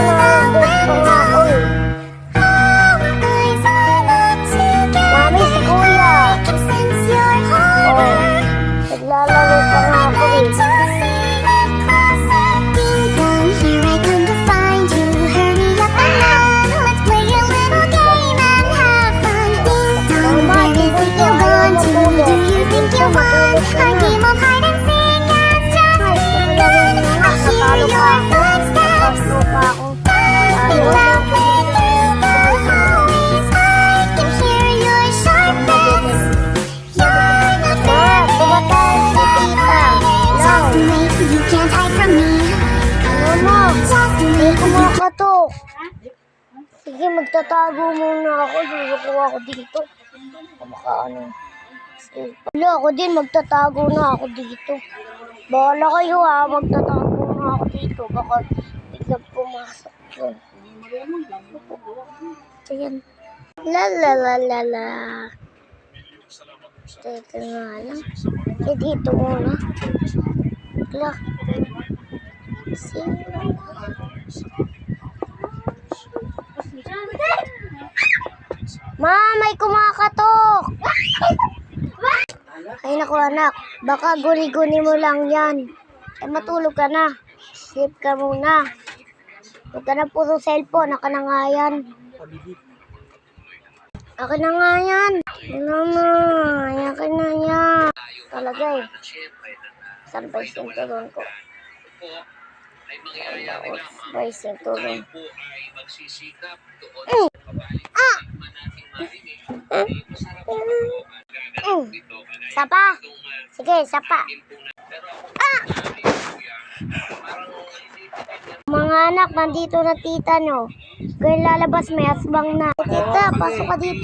na-dead pa nga ako eh. Mami, si Kuya. Oh, naglalaro pa nga ako eh. Our game of hide and seek has just begun. I hear your footsteps creeping through the hallways. I can hear your sharp breaths. You're not very just wait, you can't hide from me. Mama, Just hindi wait, ko makatok. Sige, magtatago muna ako. Luluko ako dito. Kumakaano. Wala ako din, magtatago na ako dito. Bahala kayo ha, magtatago na ako dito. Baka biglang pumasok yun. Ayan. La. Teka nga lang. Eh, dito muna. La. Ma, may kumakatok! Ay naku anak, baka guni-guni mo lang yan. Ay matulog ka na. Sleep ka muna. Huwag ka na puro cellphone, naka na nga yan. Akin na nga yan. Naman, akin na yan. Talaga eh. Saan ba yung cinturon ko? Saan ba yung cinturon? Sapa. Sige, sapa. Mga anak, nandito na tita nyo. Kaya lalabas, may asbang na. Tita, pasok ka dito.